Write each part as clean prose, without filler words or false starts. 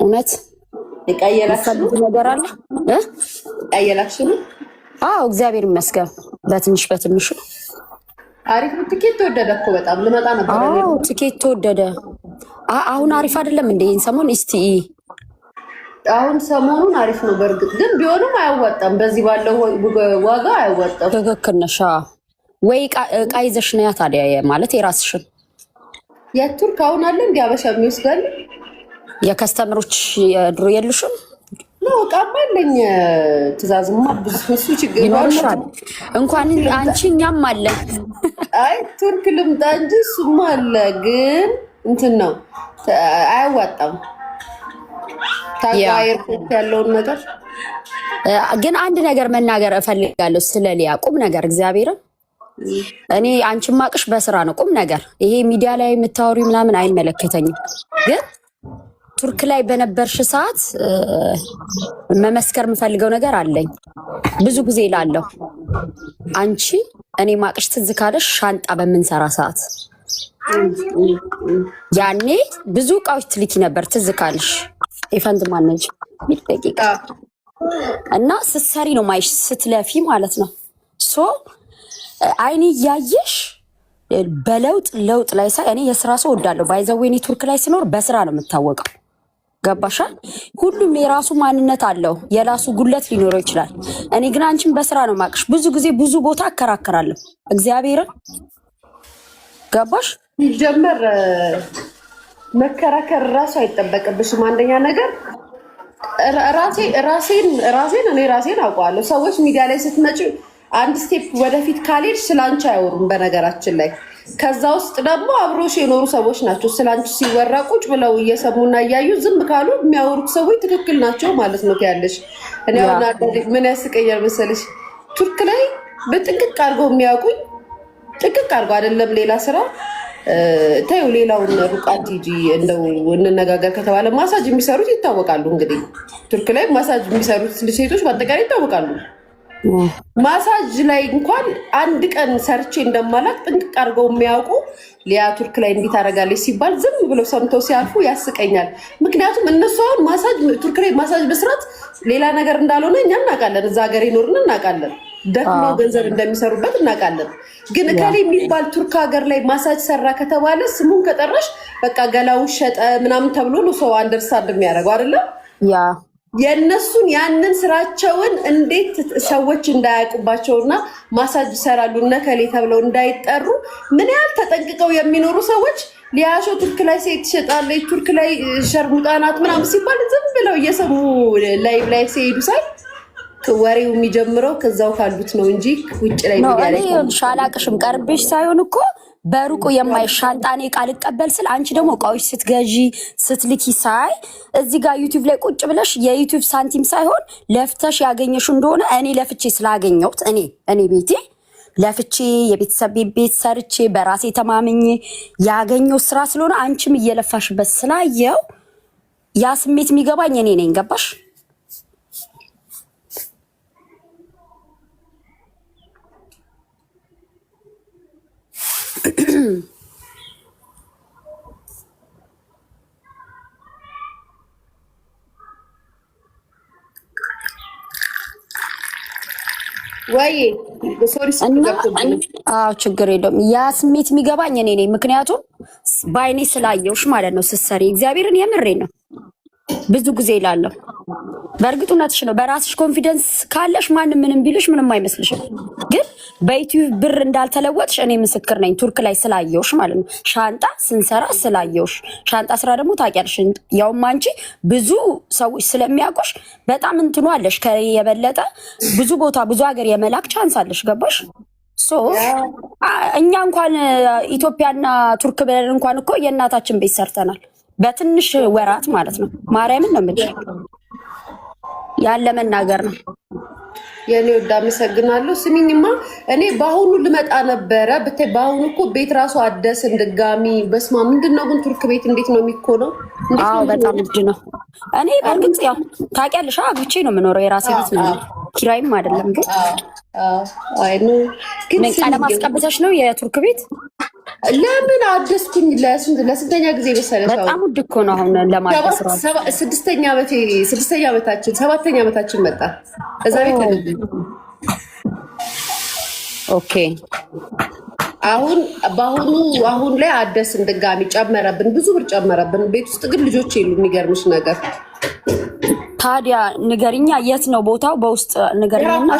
እውነት የቀየላችሁ ነገር አለ ቀየላችሁ? አዎ እግዚአብሔር ይመስገን በትንሽ በትንሹ አሪፍ ነው። ትኬት ተወደደ እኮ በጣም ልመጣ ነበር። አዎ ትኬት ተወደደ። አሁን አሪፍ አይደለም እንዴ? ይሄን ሰሞን እስቲ አሁን ሰሞኑን አሪፍ ነው። በእርግጥ ግን ቢሆንም አያዋጣም። በዚህ ባለው ዋጋ አያዋጣም። ትክክል ነሽ። ወይ ዕቃ ይዘሽ ነያ ታዲያ ማለት የራስሽን የቱርክ አሁን አለ እንዲ አበሻ የሚወስዳል የከስተመሮች የድሮ የሉሽም ነው? ዕቃማ አለኝ። ትእዛዝማ ብዙ እሱ ችግር ይኖርሻል። እንኳን አንቺ እኛም አለ። አይ ቱርክ ልምጣ እንጂ እሱማ አለ። ግን እንትን ነው አያዋጣም። ታጋየርኩት ያለውን ነገር ግን አንድ ነገር መናገር እፈልጋለሁ ስለ ሊያ ቁም ነገር እግዚአብሔርን እኔ አንቺን ማቅሽ በስራ ነው ቁም ነገር። ይሄ ሚዲያ ላይ የምታወሪ ምናምን አይመለከተኝም። ግን ቱርክ ላይ በነበርሽ ሰዓት መመስከር የምፈልገው ነገር አለኝ። ብዙ ጊዜ ላለሁ አንቺ እኔ ማቅሽ ትዝ ካለሽ ሻንጣ በምንሰራ ሰዓት ያኔ ብዙ እቃዎች ትልኪ ነበር። ትዝ ካለሽ ኢቨንት ማኔጅ ደቂቃ እና ስትሰሪ ነው ማይሽ ስትለፊ ማለት ነው። ሶ አይኔ እያየሽ በለውጥ ላይ ሳይ እኔ የስራ ሰው ወዳለሁ። ባይዘዌ እኔ ቱርክ ላይ ስኖር በስራ ነው የምታወቀው። ገባሻል? ሁሉም የራሱ ማንነት አለው፣ የራሱ ጉለት ሊኖረው ይችላል። እኔ ግን አንቺን በስራ ነው ማቅሽ። ብዙ ጊዜ ብዙ ቦታ አከራከራለሁ እግዚአብሔርን። ገባሽ? ሲጀመር መከራከር ራሱ አይጠበቅብሽም። አንደኛ ነገር ራሴን አውቀዋለሁ። ሰዎች ሚዲያ ላይ ስትመጪ አንድ ስቴፕ ወደፊት ካልሄድሽ ስላንቺ አያወሩም። በነገራችን ላይ ከዛ ውስጥ ደግሞ አብሮሽ የኖሩ ሰዎች ናቸው ስላንቺ ሲወራ ቁጭ ብለው እየሰሙና እያዩ ዝም ካሉ የሚያወሩት ሰዎች ትክክል ናቸው ማለት ነው ያለሽ። እኔ አሁን ምን ያስቀኛል መሰለሽ? ቱርክ ላይ በጥንቅቅ አድርገው የሚያውቁኝ ጥንቅቅ አድርገው አይደለም ሌላ ስራ ታዩ ሌላውን ሩቃት ሂጂ እንደው እንነጋገር ከተባለ ማሳጅ የሚሰሩት ይታወቃሉ። እንግዲህ ቱርክ ላይ ማሳጅ የሚሰሩት ሴቶች በአጠቃላይ ይታወቃሉ። ማሳጅ ላይ እንኳን አንድ ቀን ሰርቼ እንደማላቅ ጥንቅቅ አድርገው የሚያውቁ ሊያ ቱርክ ላይ እንዲህ ታደርጋለች ሲባል ዝም ብለው ሰምተው ሲያልፉ ያስቀኛል። ምክንያቱም እነሱ አሁን ቱርክ ላይ ማሳጅ መስራት ሌላ ነገር እንዳልሆነ እኛ እናውቃለን። እዛ ሀገር ይኖርን እናውቃለን። ደግሞ ገንዘብ እንደሚሰሩበት እናውቃለን። ግን እከሌ የሚባል ቱርክ ሀገር ላይ ማሳጅ ሰራ ከተባለ ስሙን ከጠራሽ በቃ ገላው ሸጠ ምናምን ተብሎ ነው ሰው አንደርስታንድ የሚያደርገው አይደለም። የእነሱን ያንን ስራቸውን እንዴት ሰዎች እንዳያውቁባቸውና ማሳጅ ይሰራሉ እነከሌ ተብለው እንዳይጠሩ ምን ያህል ተጠንቅቀው የሚኖሩ ሰዎች ሊያሾ ቱርክ ላይ ሴት ትሸጣለች፣ ቱርክ ላይ ሸርሙጣናት ምናምን ሲባል ዝም ብለው እየሰሙ ላይቭ ላይ ሲሄዱ ሳይ ወሬው የሚጀምረው ከዛው ካሉት ነው እንጂ ውጭ ላይ ሚዲያ ላይ ሻላቅሽም ቀርብሽ ሳይሆን እኮ በሩቁ የማይሻንጣኔ ቃል ቀበል ስል አንቺ ደግሞ እቃዎች ስትገዢ ስትልኪ ሳይ እዚህ ጋር ዩቲዩብ ላይ ቁጭ ብለሽ የዩቲዩብ ሳንቲም ሳይሆን ለፍተሽ ያገኘሽው እንደሆነ እኔ ለፍቼ ስላገኘሁት እኔ ቤቴ ለፍቼ የቤተሰብ ቤት ሰርቼ በራሴ ተማምኜ ያገኘው ስራ ስለሆነ አንቺም እየለፋሽበት ስላየው ያ ስሜት የሚገባኝ እኔ ነኝ። ገባሽ? ወይ ችግር የለውም። ያ ስሜት የሚገባኝ እኔ ነኝ። ምክንያቱም በአይኔ ስላየውሽ ማለት ነው ስትሰሪ። እግዚአብሔርን የምሬ ነው። ብዙ ጊዜ ይላለሁ። በእርግጥ እውነትሽ ነው። በራስሽ ኮንፊደንስ ካለሽ ማንም ምንም ቢልሽ ምንም አይመስልሽም። ግን በዩቲዩብ ብር እንዳልተለወጥሽ እኔ ምስክር ነኝ። ቱርክ ላይ ስላየውሽ ማለት ነው። ሻንጣ ስንሰራ ስላየውሽ። ሻንጣ ስራ ደግሞ ታውቂያለሽ። ያውም አንቺ ብዙ ሰዎች ስለሚያውቁሽ በጣም እንትኑ አለሽ። የበለጠ ብዙ ቦታ ብዙ ሀገር የመላክ ቻንስ አለሽ። ገባሽ? እኛ እንኳን ኢትዮጵያና ቱርክ ብለን እንኳን እኮ የእናታችን ቤት ሰርተናል። በትንሽ ወራት ማለት ነው። ማርያምን ነው የምልሽ። ያለ መናገር ነው። የኔ ወዳ አመሰግናለሁ። ስሚኝማ እኔ በአሁኑ ልመጣ ነበረ ብታይ። በአሁኑ እኮ ቤት ራሱ አደስን ድጋሚ። በስማ ምንድነው ግን ቱርክ ቤት እንዴት ነው የሚኮነው? አዎ በጣም ውድ ነው። እኔ በእርግጥ ያው ታውቂያለሽ አግብቼ ነው የምኖረው። የራሴ ቤት ነው፣ ኪራይም አይደለም። ግን አይ ነው ግን ቀለም አስቀብተሽ ነው የቱርክ ቤት? ለምን አደስኩኝ? ለስንተኛ ጊዜ መሰለሽ? በጣም ውድ እኮ ነው አሁን ለማደስ ራሱ። ስድስተኛ ዓመታችን 7ኛ ዓመታችን መጣ እዛ ቤት። ኦኬ አሁን ላይ አደስን ድጋሚ ጨመረብን፣ ብዙ ብር ጨመረብን። ቤት ውስጥ ግን ልጆች የሉ። የሚገርምሽ ነገር ታዲያ ንገሪኛ፣ የት ነው ቦታው? በውስጥ ንገሪኝና።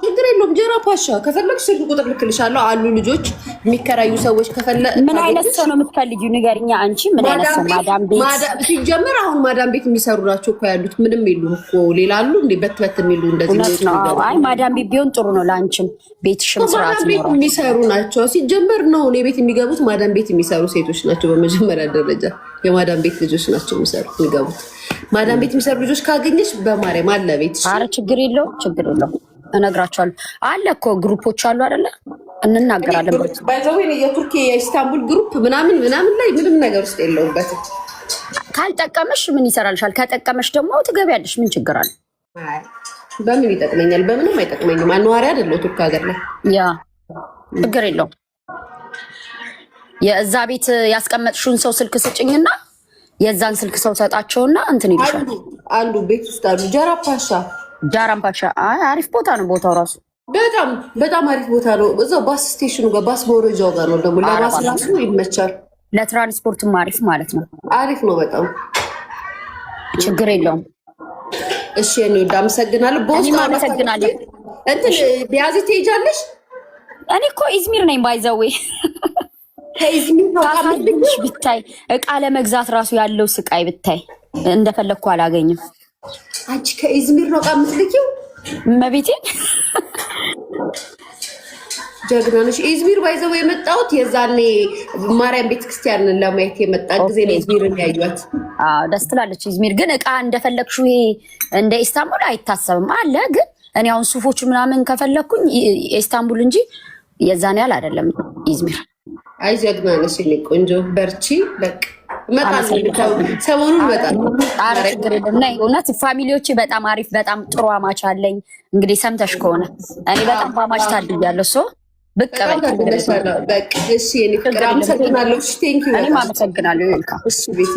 ችግር የለውም። ጀራ ፓሻ ከፈለግሽ ስልክ ቁጥር ልክልሻለሁ። አሉ ልጆች የሚከራዩ ሰዎች ምን አይነት ሰው ነው የምትፈልጊው? ንገሪኛ አንቺ። ምን አይነት ሰው? ማዳም ቤት ሲጀመር አሁን ማዳም ቤት የሚሰሩ ናቸው እኮ ያሉት። ምንም የሉም እኮ ሌላ አሉ እንዴ በት የሚሉ እንደዚህ ነው። አይ ማዳም ቤት ቢሆን ጥሩ ነው ለአንቺም፣ ቤትሽም ስርዓት ነው። ቤት የሚሰሩ ናቸው ሲጀመር ነው። እኔ ቤት የሚገቡት ማዳም ቤት የሚሰሩ ሴቶች ናቸው። በመጀመሪያ ደረጃ የማዳም ቤት ልጆች ናቸው የሚገቡት። ማዳም ቤት የሚሰሩ ልጆች ካገኘሽ በማርያም አለ ቤት። ኧረ ችግር የለውም እነግራቸዋለሁ። አለ እኮ ግሩፖች አሉ አይደለ? እንናገራለን። ባይዘው የቱርኪ የኢስታንቡል ግሩፕ ምናምን ላይ ምንም ነገር ውስጥ የለውበትም። ካልጠቀመሽ ምን ይሰራልሻል? ከጠቀመሽ ደግሞ ትገቢያለሽ። ምን ችግር አለ? በምን ይጠቅመኛል? በምንም አይጠቅመኝም። አኗሪ አይደለው ቱርክ ሀገር ላይ። ያ ችግር የለውም። የእዛ ቤት ያስቀመጥሽውን ሰው ስልክ ስጭኝና የዛን ስልክ ሰው ሰጣቸውና እንትን ይልሻል። አሉ ቤት ውስጥ አሉ። ጃራም ፓሻ አሪፍ ቦታ ነው። ቦታው ራሱ በጣም አሪፍ ቦታ ነው። እዛው ባስ ስቴሽኑ ጋር ባስ መውረጃው ጋር ነው። ደግሞ ለባስ ራሱ ይመቻል። ለትራንስፖርትም አሪፍ ማለት ነው። አሪፍ ነው በጣም ችግር የለውም። እሺ እኔ አመሰግናለሁ። እኔም አመሰግናለሁ። እንትን ቢያዚ ትሄጃለሽ? እኔ እኮ ኢዝሚር ነኝ ባይዘዌ ብታይ እቃ ለመግዛት ራሱ ያለው ስቃይ ብታይ እንደፈለግኩ አላገኝም። አንቺ ከኢዝሚር ነው እቃ የምትልኪው? መቤቴን ጀግና ነሽ። ኢዝሚር ባይዘው የመጣሁት የዛኔ ማርያም ቤተክርስቲያንን ለማየት የመጣ ጊዜ ነው ኢዝሚርን ያዩት። ደስ ትላለች ኢዝሚር። ግን እቃ እንደፈለግሽው ይሄ እንደ ኢስታንቡል አይታሰብም አለ። ግን እኔ አሁን ሱፎቹ ምናምን ከፈለግኩኝ ኢስታንቡል እንጂ የዛኔ ያህል አይደለም ኢዝሚር። አይ ጀግና ነሽ የኔ ቆንጆ፣ በርቺ። በቃ እመጣለሁ፣ ሰሞኑን እመጣለሁ። ኧረ ችግር የለም። ነይ። እውነት ፋሚሊዎቼ በጣም አሪፍ፣ በጣም ጥሩ አማች አለኝ። እንግዲህ ሰምተሽ ከሆነ እኔ በጣም በአማች ታድያለሁ። ሶ ብቅ በይ። በቃ እሺ የኔ ፍቅር አመሰግናለሁ። እሺ ቴንኪው። እኔም አመሰግናለሁ። ይልካ እሺ ቤት